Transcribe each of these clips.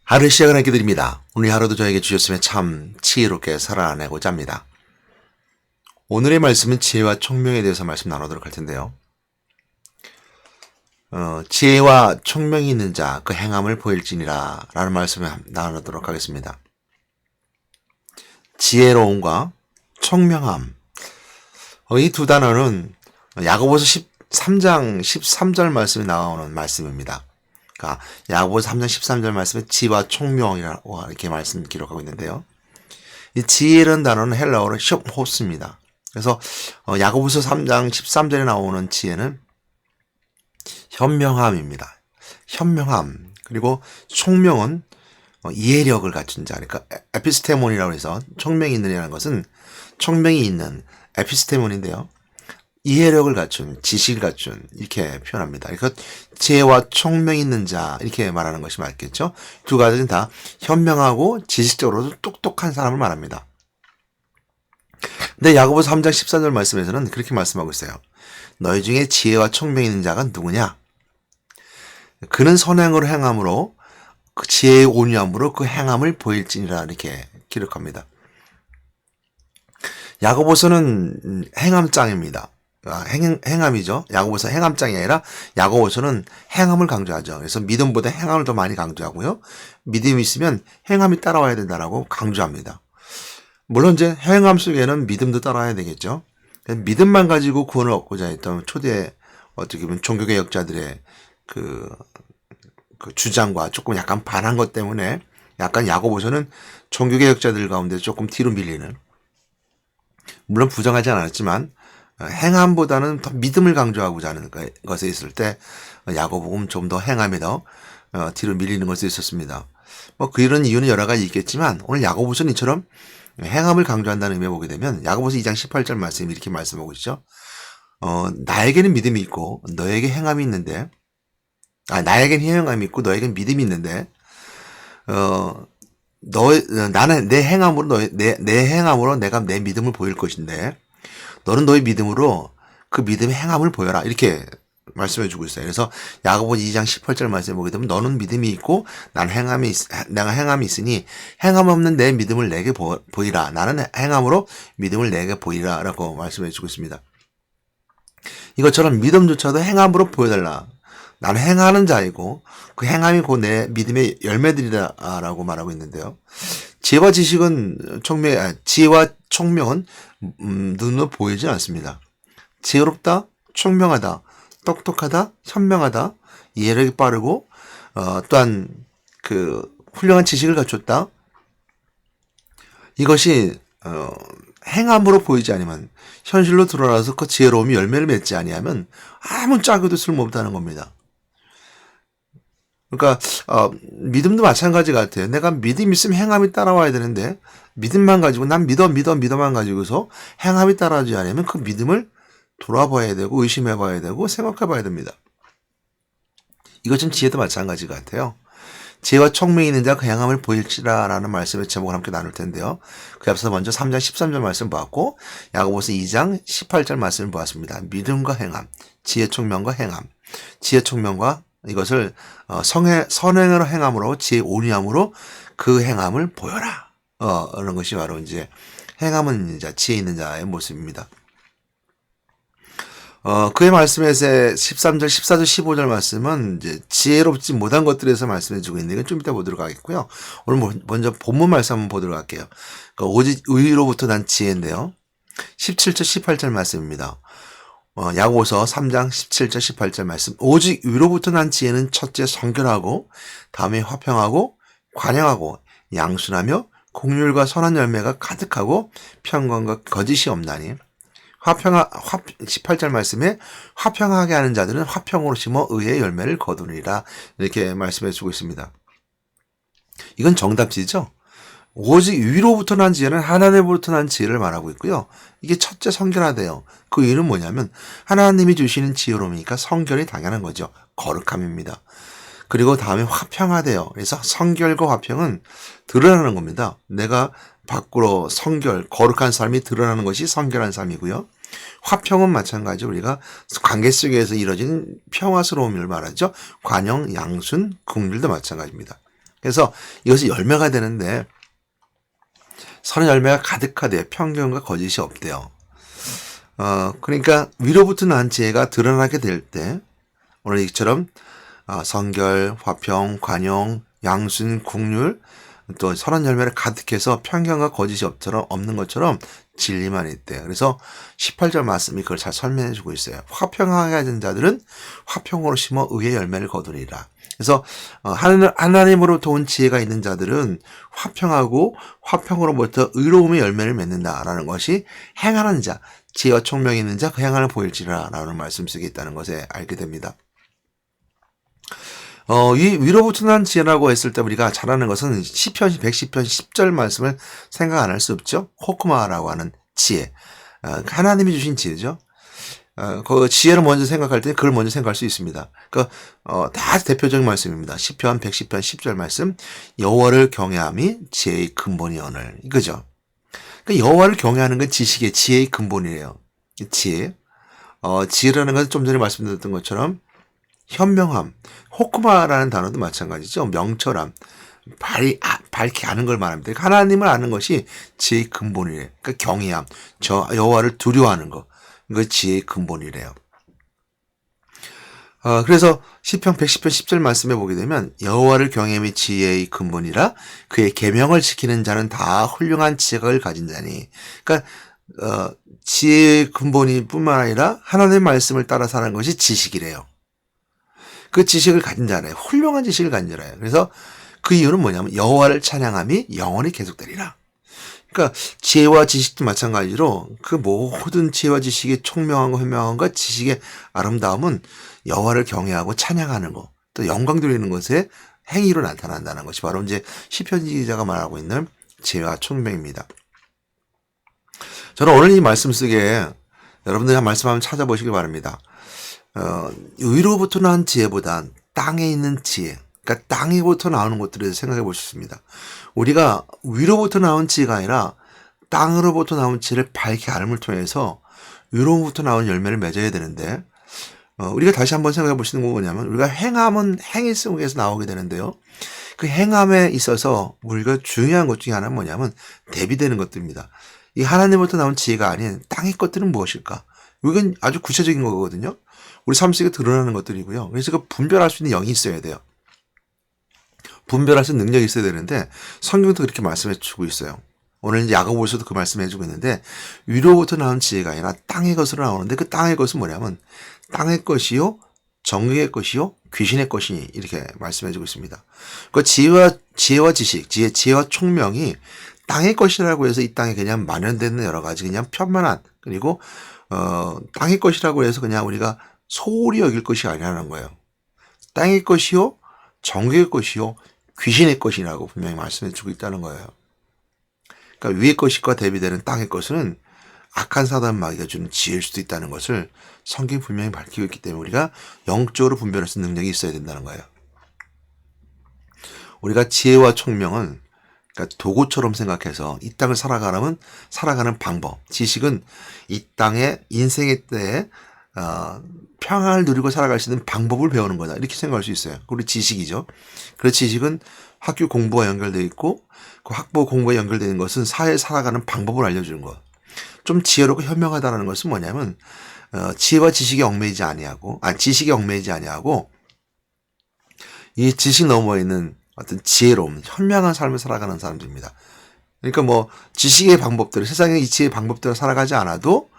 하루 시작을 하게 드립니다. 오늘 하루도 저에게 주셨으면 참 지혜롭게 살아내고자 합니다. 오늘의 말씀은 지혜와 총명에 대해서 말씀 나누도록 할 텐데요. 지혜와 총명이 있는 자 그 행함을 보일지니라 라는 말씀을 나누도록 하겠습니다. 지혜로움과 총명함, 이 두 단어는 야고보서 13장 13절 말씀에 나오는 말씀입니다. 그러니까 야고보서 3장 13절 말씀에 지혜와 총명이라고 이렇게 말씀 기록하고 있는데요. 이 지혜라는 단어는 헬라어로 숍호스입니다. 그래서 야고보서 3장 13절에 나오는 지혜는 현명함입니다. 현명함. 그리고 총명은 이해력을 갖춘 자. 그러니까 에피스테몬이라고 해서 총명이 있느냐는 것은 총명이 있는 에피스테몬인데요. 이해력을 갖춘, 지식을 갖춘 이렇게 표현합니다. 그러니까 지혜와 총명이 있는 자 이렇게 말하는 것이 맞겠죠. 두 가지는 다 현명하고 지식적으로도 똑똑한 사람을 말합니다. 근데 야고보서 3장 14절 말씀에서는 그렇게 말씀하고 있어요. 너희 중에 지혜와 총명이 있는 자가 누구냐? 그는 선행으로 행함으로 그 지혜의 온유함으로 그 행함을 보일지니라 이렇게 기록합니다. 야고보서는 행함장입니다. 행함이죠. 야고보서 행함장이 아니라 야고보서는 행함을 강조하죠. 그래서 믿음보다 행함을 더 많이 강조하고요. 믿음이 있으면 행함이 따라와야 된다라고 강조합니다. 물론 이제 행함 속에는 믿음도 따라와야 되겠죠. 믿음만 가지고 구원을 얻고자 했던 초대 어떻게 보면 종교개혁자들의 그 주장과 조금 약간 반한 것 때문에 약간 야고보서는 종교개혁자들 가운데 조금 뒤로 밀리는, 물론 부정하지 않았지만 행함보다는 더 믿음을 강조하고자 하는 것에 있을 때 야고보는 좀 더 행함이 더 뒤로 밀리는 것이 있었습니다. 뭐 그런 이유는 여러 가지 있겠지만 오늘 야고보서는 이처럼 행함을 강조한다는 의미에 보게 되면 야고보서 2장 18절 말씀이 이렇게 말씀하고 있죠. 나에게는 믿음이 있고 너에게 행함이 있는데, 나에게는 행함이 있고 너에게는 믿음이 있는데, 나는 내 행함으로 내 행함으로 내가 내 믿음을 보일 것인데, 너는 너의 믿음으로 그 믿음의 행함을 보여라. 이렇게 말씀해 주고 있어요. 그래서 야고보서 2장 18절 말씀을 보게 되면 너는 믿음이 있고 내가 행함이 있으니 행함 없는 내 믿음을 내게 보이라. 나는 행함으로 믿음을 내게 보이라. 라고 말씀해 주고 있습니다. 이것처럼 믿음조차도 행함으로 보여달라. 나는 행하는 자이고 그 행함이 곧 내 믿음의 열매들이라고 말하고 있는데요. 지혜와 총명은 눈으로 보이지 않습니다. 지혜롭다, 총명하다, 똑똑하다, 현명하다, 이해력이 빠르고 또한 그 훌륭한 지식을 갖췄다. 이것이 행함으로 보이지 않으면, 현실로 드러나서 그 지혜로움이 열매를 맺지 아니하면 아무 짝에도 쓸모없다는 겁니다. 그러니까 믿음도 마찬가지 같아요. 내가 믿음 있으면 행함이 따라와야 되는데 믿음만 가지고 난 믿어만 가지고서 행함이 따라오지 않으면 그 믿음을 돌아봐야 되고 의심해봐야 되고 생각해봐야 됩니다. 이것은 지혜도 마찬가지 같아요. 지혜와 총명이 있는 자 그 행함을 보일지라 라는 말씀의 제목을 함께 나눌 텐데요. 그 앞서 먼저 3장 13절 말씀 보았고 야고보서 2장 18절 말씀을 보았습니다. 믿음과 행함, 지혜 총명과 행함, 지혜 총명과 이것을 선행으로 행함으로 지혜 온유함으로 그 행함을 보여라. 이런 것이 바로 이제 행함은 있는 자, 지혜 있는 자의 모습입니다. 그의 말씀에서 13절, 14절, 15절 말씀은 이제 지혜롭지 못한 것들에서 말씀해 주고 있는데 이건 좀 이따 보도록 하겠고요. 오늘 먼저 본문 말씀 한번 보도록 할게요. 그러니까 오직 의로부터 난 지혜인데요. 17절, 18절 말씀입니다. 야고보서 3장 17절 18절 말씀. 오직 위로부터 난 지혜는 첫째 성결하고 다음에 화평하고 관영하고 양순하며 공률과 선한 열매가 가득하고 평강과 거짓이 없나니 18절 말씀에 화평하게 하는 자들은 화평으로 심어 의의 열매를 거두리라 이렇게 말씀해 주고 있습니다. 이건 정답지죠. 오직 위로부터 난 지혜는 하나님으로부터 난 지혜를 말하고 있고요. 이게 첫째 성결하대요. 그 이유는 뭐냐면 하나님이 주시는 지혜로우니까 성결이 당연한 거죠. 거룩함입니다. 그리고 다음에 화평하대요. 그래서 성결과 화평은 드러나는 겁니다. 내가 밖으로 성결, 거룩한 삶이 드러나는 것이 성결한 삶이고요. 화평은 마찬가지로 우리가 관계 속에서 이루어지는 평화스러움을 말하죠. 관용, 양순, 긍휼도 마찬가지입니다. 그래서 이것이 열매가 되는데 선의 열매가 가득하되 편견과 거짓이 없대요. 그러니까 위로부터 난 지혜가 드러나게 될 때 오늘 이처럼 성결, 화평, 관용, 양순, 국률 또 선한 열매를 가득해서 편견과 거짓이 없는 것처럼 진리만 있대요. 그래서 18절 말씀이 그걸 잘 설명해 주고 있어요. 화평하게 하는 자들은 화평으로 심어 의의 열매를 거두리라. 그래서 하나님으로부터 온 지혜가 있는 자들은 화평하고 화평으로부터 의로움의 열매를 맺는다라는 것이 행하는 자, 지혜와 총명이 있는 자 그 행함을 보일지라 라는 말씀 속에 있다는 것에 알게 됩니다. 이 위로부터 난 지혜라고 했을 때 우리가 잘 아는 것은 시편 110편 10절 말씀을 생각 안 할 수 없죠. 호크마라고 하는 지혜. 하나님이 주신 지혜죠. 그 지혜를 먼저 생각할 때 그걸 먼저 생각할 수 있습니다. 다 대표적인 말씀입니다. 시편 110편 10절 말씀. 여호와를 경외함이 지혜의 근본이오늘. 이거죠. 여호와를 경외하는 건 지혜의 근본이에요. 지혜. 지혜라는 것은 좀 전에 말씀드렸던 것처럼 현명함, 호크마라는 단어도 마찬가지죠. 명철함, 밝게 아는 걸 말합니다. 하나님을 아는 것이 지혜의 근본이래요. 그러니까 경외함, 저 여호와를 두려워하는 거, 이거 지혜의 근본이래요. 그래서 시편 110편 10절 말씀에 보게 되면 여호와를 경외함이 지혜의 근본이라 그의 계명을 지키는 자는 다 훌륭한 지혜를 가진 자니. 그러니까 지혜의 근본이 뿐만 아니라 하나님의 말씀을 따라 사는 것이 지식이래요. 그 지식을 가진 자래요. 훌륭한 지식을 가진 자래요. 그래서 그 이유는 뭐냐면 여호와를 찬양함이 영원히 계속되리라. 그러니까 지혜와 지식도 마찬가지로 그 모든 지혜와 지식의 총명함과 현명함과 지식의 아름다움은 여호와를 경외하고 찬양하는 것, 또 영광 돌리는 것에 행위로 나타난다는 것이 바로 이제 시편 기자가 말하고 있는 지혜와 총명입니다. 저는 오늘 이 말씀 속에 여러분들이 한 말씀 한번 찾아보시길 바랍니다. 위로부터 나온 지혜보단 땅에 있는 지혜, 그러니까 땅에부터 나오는 것들에 대해서 생각해 볼 수 있습니다. 우리가 위로부터 나온 지혜가 아니라 땅으로부터 나온 지혜를 밝게 알음을 통해서 위로부터 나온 열매를 맺어야 되는데, 우리가 다시 한번 생각해 보시는 건 뭐냐면, 우리가 행함은 행위 속에서 나오게 되는데요. 그 행함에 있어서 우리가 중요한 것 중에 하나는 뭐냐면 대비되는 것들입니다. 이 하나님부터 나온 지혜가 아닌 땅의 것들은 무엇일까? 이건 아주 구체적인 거거든요. 우리 삶 속에 드러나는 것들이고요. 그래서 그 분별할 수 있는 영이 있어야 돼요. 분별할 수 있는 능력이 있어야 되는데 성경도 그렇게 말씀해 주고 있어요. 오늘 이제 야고보서도 그 말씀해 주고 있는데 위로부터 나온 지혜가 아니라 땅의 것으로 나오는데 그 땅의 것은 뭐냐면 땅의 것이요, 정의의 것이요, 귀신의 것이니 이렇게 말씀해 주고 있습니다. 그 지혜와 지식, 지혜와 총명이 땅의 것이라고 해서 이 땅에 그냥 만연되는 여러 가지 그냥 편만한 그리고 땅의 것이라고 해서 그냥 우리가 소홀히 여길 것이 아니라는 거예요. 땅의 것이요, 정의의 것이요, 귀신의 것이라고 분명히 말씀해 주고 있다는 거예요. 그러니까 위의 것과 대비되는 땅의 것은 악한 사단 마귀가 주는 지혜일 수도 있다는 것을 성경이 분명히 밝히고 있기 때문에 우리가 영적으로 분별할 수 있는 능력이 있어야 된다는 거예요. 우리가 지혜와 총명은 그러니까 도구처럼 생각해서 이 땅을 살아가려면 살아가는 방법, 지식은 이 땅의 인생의 때에 평안을 누리고 살아갈 수 있는 방법을 배우는 거다. 이렇게 생각할 수 있어요. 그리고 지식이죠. 그래서 지식은 학교 공부와 연결되어 있고 그 학부 공부에 연결되는 것은 사회에 살아가는 방법을 알려주는 것. 좀 지혜롭고 현명하다는 것은 뭐냐면 지혜와 지식에 얽매이지 아니하고 지식에 얽매이지 아니하고 이 지식 너머에 있는 어떤 지혜로움, 현명한 삶을 살아가는 사람들입니다. 그러니까 뭐 지식의 방법대로 세상의 이치의 방법대로 살아가지 않아도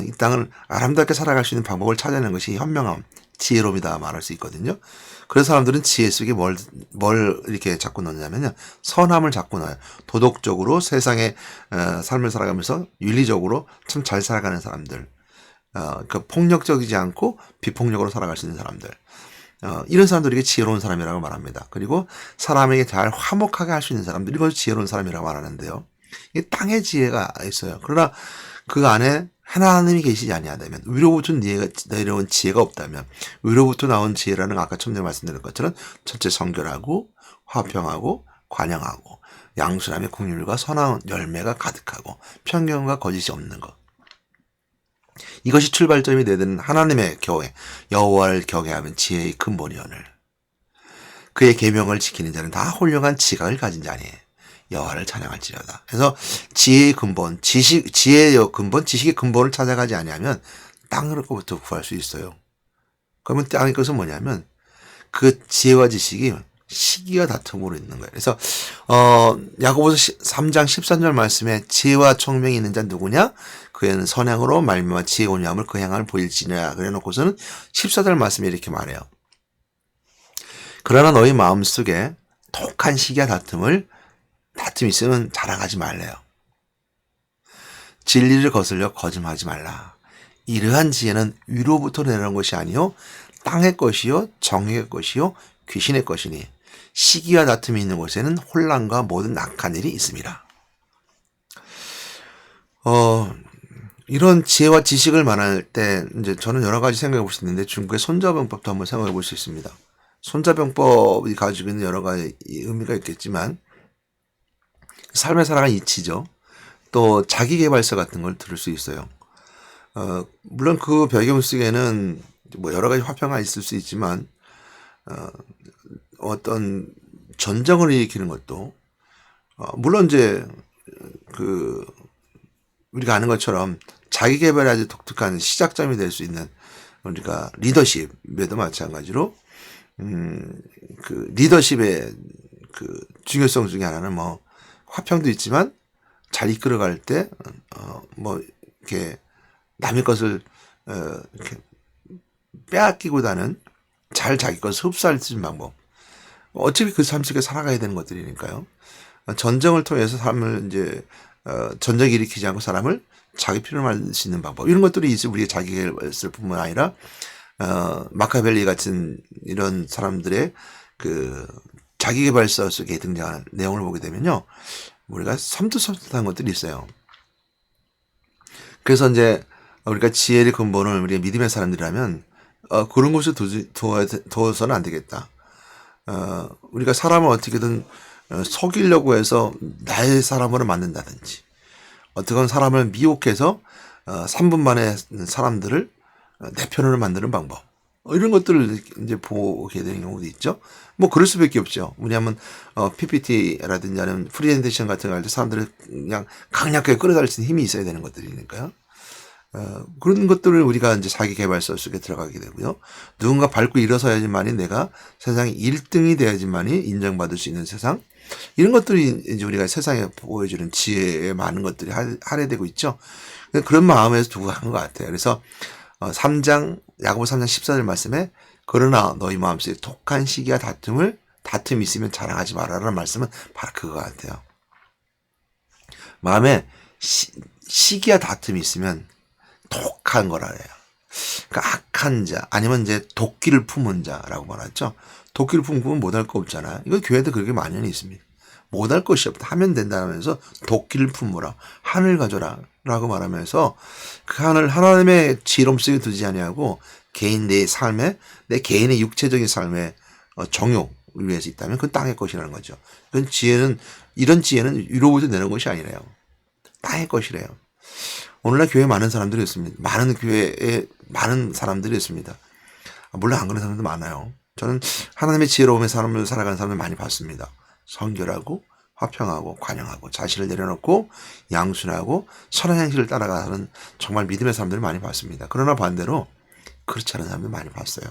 이 땅을 아름답게 살아갈 수 있는 방법을 찾아내는 것이 현명함, 지혜로움이다 말할 수 있거든요. 그래서 사람들은 지혜 속에 뭘 이렇게 자꾸 넣냐면요. 선함을 자꾸 넣어요. 도덕적으로 세상의 삶을 살아가면서 윤리적으로 참 잘 살아가는 사람들. 그러니까 폭력적이지 않고 비폭력으로 살아갈 수 있는 사람들. 이런 사람들에게 지혜로운 사람이라고 말합니다. 그리고 사람에게 잘 화목하게 할 수 있는 사람들, 이걸 지혜로운 사람이라고 말하는데요. 이 땅의 지혜가 있어요. 그러나 그 안에 하나님이 계시지 아니하다면, 위로부터 내려온 지혜가 없다면, 위로부터 나온 지혜라는 아까 처음에 말씀드린 것처럼 첫째 성결하고 화평하고 관영하고 양순함의 국률과 선한 열매가 가득하고 편견과 거짓이 없는 것. 이것이 출발점이 되는 하나님의 교회, 여호와를 경외하면 지혜의 근본이오늘. 그의 계명을 지키는 자는 다 훌륭한 지각을 가진 자니 여호와를 찬양할지어다. 그래서 지혜의 근본, 지혜의 근본, 지식의 근본을 찾아가지 아니하면 땅으로부터 구할 수 있어요. 그러면 땅의 것은 뭐냐면 그 지혜와 지식이 시기와 다툼으로 있는 거예요. 그래서 야고보서 3장 13절 말씀에 지혜와 총명이 있는 자는 누구냐? 그에는 선행으로 말미암아 지혜 온유함을 그 행함을 보일지니라. 그래놓고서는 14절 말씀에 이렇게 말해요. 그러나 너희 마음속에 독한 시기와 다툼이 있으면 자랑하지 말래요. 진리를 거슬려 거짓말하지 말라. 이러한 지혜는 위로부터 내려온 것이 아니요 땅의 것이요 정욕의 것이요 귀신의 것이니 시기와 다툼이 있는 곳에는 혼란과 모든 악한 일이 있습니다. 이런 지혜와 지식을 말할 때 이제 저는 여러 가지 생각해 볼 수 있는데 중국의 손자병법도 한번 생각해 볼 수 있습니다. 손자병법이 가지고 있는 여러 가지 의미가 있겠지만 삶을 살아가는 이치죠. 또 자기계발서 같은 걸 들을 수 있어요. 물론 그 배경 속에는 뭐 여러 가지 화평가 있을 수 있지만 어떤 전쟁을 일으키는 것도 물론 이제 그 우리가 아는 것처럼 자기 개발이 아주 독특한 시작점이 될 수 있는 우리가 리더십에도 마찬가지로 그 리더십의 그 중요성 중에 하나는 뭐 화평도 있지만 잘 이끌어갈 때 뭐 이렇게 남의 것을 이렇게 빼앗기보다는 잘 자기 것을 흡수할 수 있는 방법. 어차피 그 삶 속에 살아가야 되는 것들이니까요. 전쟁을 통해서 사람을 이제 전쟁 일으키지 않고 사람을 자기 필요로 만들 수 있는 방법. 이런 것들이 이제 우리의 자기계발서일 뿐만 아니라 마카벨리 같은 이런 사람들의 그 자기계발서 속에 등장하는 내용을 보게 되면요. 우리가 섬뜩섬뜩한 것들이 있어요. 그래서 이제 우리가 지혜의 근본을 우리가 믿음의 사람들이라면 그런 곳에 두어서는 안 되겠다. 우리가 사람을 어떻게든 속이려고 해서 나의 사람으로 만든다든지 어떻게 사람을 미혹해서 3분 만에 사람들을 내 편으로 만드는 방법 이런 것들을 이제 보게 되는 경우도 있죠. 뭐 그럴 수밖에 없죠. 왜냐하면 PPT라든지 아니면 프리젠테이션 같은 거 할 때 사람들을 그냥 강력하게 끌어달릴 수 있는 힘이 있어야 되는 것들이니까요. 그런 것들을 우리가 이제 자기계발서 속에 들어가게 되고요. 누군가 밟고 일어서야지만이 내가 세상에 1등이 돼야지만이 인정받을 수 있는 세상. 이런 것들이 이제 우리가 세상에 보여주는 지혜의 많은 것들이 할애되고 있죠. 그런 마음에서 두고 한 것 같아요. 그래서 야고보 3장 14절 말씀에 그러나 너희 마음속에 독한 시기와 다툼이 있으면 자랑하지 말아라는 말씀은 바로 그거 같아요. 마음에 시기와 다툼이 있으면 독한 거라래요. 그러니까 악한 자 아니면 이제 도끼를 품은 자라고 말하죠. 도끼를 품으면 못할 거 없잖아요. 이거 교회도 그렇게 만연히 있습니다. 못할 것이 없다 하면 된다면서 도끼를 품으라 한을 가져라 라고 말하면서 그 한을 하나님의 지름 속에 두지 아니하고 개인 내 삶에 내 개인의 육체적인 삶의 정욕을 위해서 있다면 그건 땅의 것이라는 거죠. 그건 이런 지혜는 위로부터 내는 것이 아니래요. 땅의 것이래요. 오늘날 교회에 많은 사람들이 있습니다. 많은 교회에 많은 사람들이 있습니다. 물론 안 그런 사람도 많아요. 저는 하나님의 지혜로움의 사람을 살아가는 사람을 많이 봤습니다. 성결하고 화평하고 관용하고 자신을 내려놓고 양순하고 선한 행실을 따라가는 정말 믿음의 사람들을 많이 봤습니다. 그러나 반대로 그렇지 않은 사람들 많이 봤어요.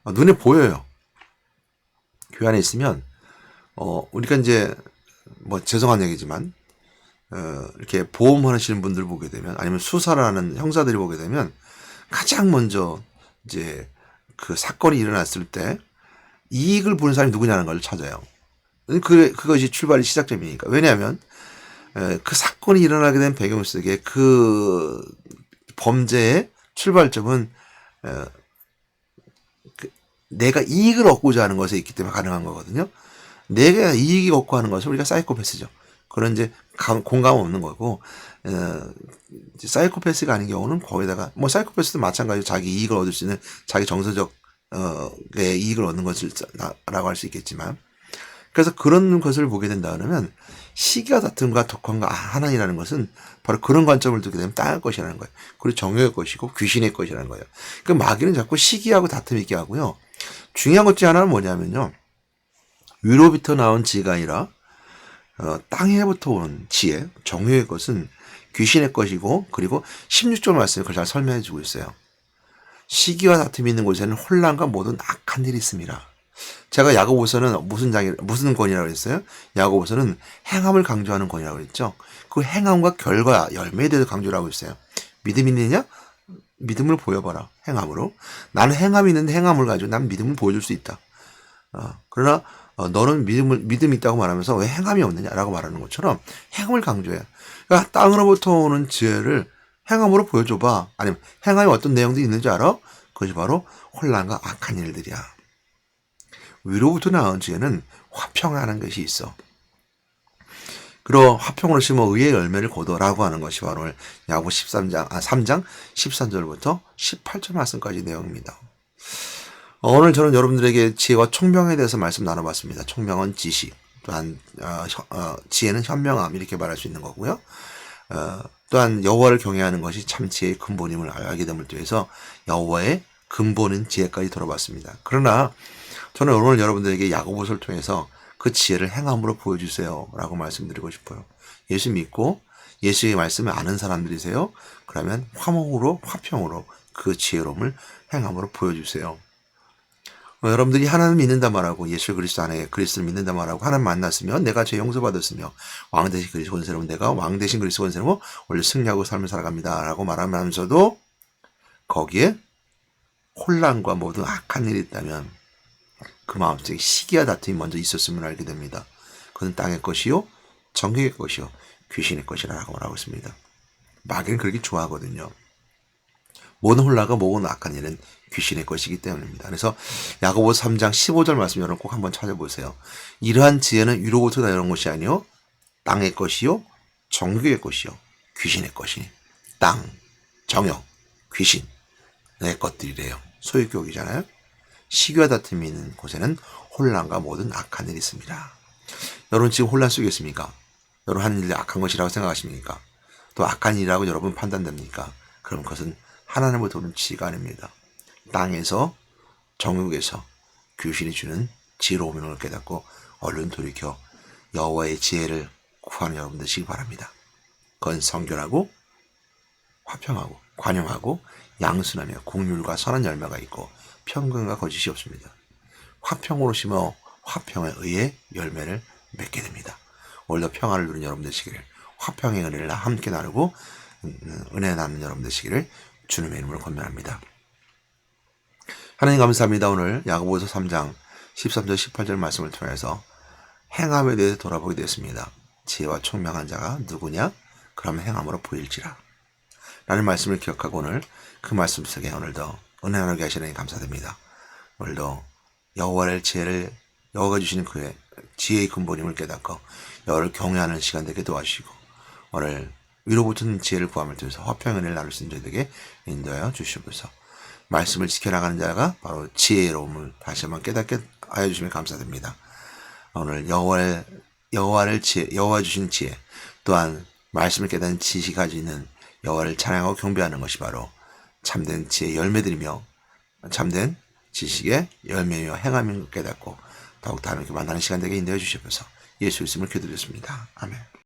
눈에 보여요. 교회 안에 있으면 우리가 이제 뭐 죄송한 얘기지만 이렇게 보험하시는 분들 보게 되면 아니면 수사를 하는 형사들이 보게 되면 가장 먼저 이제 그 사건이 일어났을 때 이익을 보는 사람이 누구냐는 걸 찾아요. 그것이 출발의 시작점이니까. 왜냐하면 그 사건이 일어나게 된 배경 속에 그 범죄의 출발점은 내가 이익을 얻고자 하는 것에 있기 때문에 가능한 거거든요. 내가 이익이 얻고 하는 것을 우리가 사이코패스죠. 그런 이제 공감 없는 거고, 사이코패스가 아닌 경우는 거기다가, 뭐 사이코패스도 마찬가지로 자기 이익을 얻을 수 있는 자기 정서적, 이익을 얻는 것을, 라고 할 수 있겠지만, 그래서 그런 것을 보게 된다 그러면 시기와 다툼과 독함과 하나님이라는 것은 바로 그런 관점을 두게 되면 땅의 것이라는 거예요. 그리고 정욕의 것이고 귀신의 것이라는 거예요. 그 마귀는 자꾸 시기하고 다툼 있게 하고요. 중요한 것 중 하나는 뭐냐면요. 위로부터 나온 지혜가 아니라 땅에부터 온 지혜, 정욕의 것은 귀신의 것이고, 그리고 16절 말씀에 그걸 잘 설명해 주고 있어요. 시기와 다툼이 있는 곳에는 혼란과 모든 악한 일이 있습니다. 제가 야고보서는 무슨 권이라고 했어요? 야고보서는 행함을 강조하는 권이라고 했죠. 그 행함과 결과, 열매에 대해서 강조를 하고 있어요. 믿음이 있느냐? 믿음을 보여봐라. 행함으로. 나는 행함이 있는데 행함을 가지고 난 믿음을 보여줄 수 있다. 그러나 너는 믿음이 있다고 말하면서 왜 행함이 없느냐라고 말하는 것처럼 행함을 강조해. 그러니까 땅으로부터 오는 지혜를 행함으로 보여줘봐. 아니면 행함이 어떤 내용들이 있는지 알아? 그것이 바로 혼란과 악한 일들이야. 위로부터 나온 지혜는 화평하는 것이 있어. 그러 화평으로 심어 의의 열매를 거둬라고 하는 것이 바로 야고보 3장 13절부터 18절 말씀까지 내용입니다. 오늘 저는 여러분들에게 지혜와 총명에 대해서 말씀 나눠봤습니다. 총명은 지식, 또한 지혜는 현명함 이렇게 말할 수 있는 거고요. 또한 여호와를 경외하는 것이 참 지혜의 근본임을 알게 됨을 통해서 여호와의 근본인 지혜까지 들어봤습니다. 그러나 저는 오늘 여러분들에게 야고보서를 통해서 그 지혜를 행함으로 보여주세요 라고 말씀드리고 싶어요. 예수 믿고 예수의 말씀을 아는 사람들이세요? 그러면 화평으로 그 지혜로움을 행함으로 보여주세요. 여러분들이 하나님을 믿는다 말하고 예수 그리스도 안에 그리스도를 믿는다 말하고 하나님 만났으면 내가 죄 용서받았으며 왕 대신 그리스도 권세로 내가 왕 대신 그리스도 권세로 원래 승리하고 삶을 살아갑니다 라고 말하면서도 거기에 혼란과 모든 악한 일이 있다면 그 마음속에 시기와 다툼이 먼저 있었음을 알게 됩니다. 그건 땅의 것이요 정욕의 것이요 귀신의 것이라고 말하고 있습니다. 마귀는 그렇게 좋아하거든요. 모든 혼란과 모든 악한 일은 귀신의 것이기 때문입니다. 그래서 야고보서 3장 15절 말씀 여러분 꼭 한번 찾아보세요. 이러한 지혜는 위로부터 나오는 것이 아니요 땅의 것이요 정욕의 것이요 귀신의 것이니 땅, 정욕, 귀신 내 것들이래요. 소유욕이잖아요. 시기와 다툼이 있는 곳에는 혼란과 모든 악한 일이 있습니다. 여러분 지금 혼란 속에 있습니까? 여러분 하는 일이 악한 것이라고 생각하십니까? 또 악한 일이라고 여러분 판단됩니까? 그럼 그것은 하나님으로부터 오는 지혜가 아닙니다. 땅에서 정욕에서 귀신이 주는 지혜로움을 깨닫고 얼른 돌이켜 여호와의 지혜를 구하는 여러분 되시기 바랍니다. 그건 성결하고 화평하고 관용하고 양순하며 긍휼과 선한 열매가 있고 평강과 거짓이 없습니다. 화평으로 심어 화평에 의해 열매를 맺게 됩니다. 오늘도 평화를 누리는 여러분 되시기를 화평의 은혜를 함께 나누고 은혜 나누는 여러분 되시기를 주님의 이름으로 권면합니다. 하나님 감사합니다. 오늘 야고보서 3장 13절 18절 말씀을 통해서 행함에 대해서 돌아보게 되었습니다. 지혜와 총명한 자가 누구냐? 그러면 행함으로 보일지라 라는 말씀을 기억하고 오늘 그 말씀 속에 오늘도 은혜 나누게 하시니 감사드립니다. 오늘도 여호와의 지혜를 여호와가 주시는 그의 지혜의 근본임을 깨닫고 여호와를 경외하는 시간 되게 도와주시고 오늘 위로부터는 지혜를 구함을 통해서 화평의 은혜를 나눌 수 있는 저희에게 인도하여 주시옵소서. 말씀을 지켜나가는 자가 바로 지혜로움을 다시 한번 깨닫게 하여 주시면 감사드립니다. 오늘 여호와 주신 지혜 또한 말씀을 깨닫는 지식이 가지고 있는 여호와를 찬양하고 경배하는 것이 바로 참된 지혜의 열매들이며 참된 지식의 열매며 행함인 것 깨닫고 더욱더 하나님께 만나는 시간 되게 인도해 주시옵소서. 예수 이름을 기도드렸습니다. 아멘.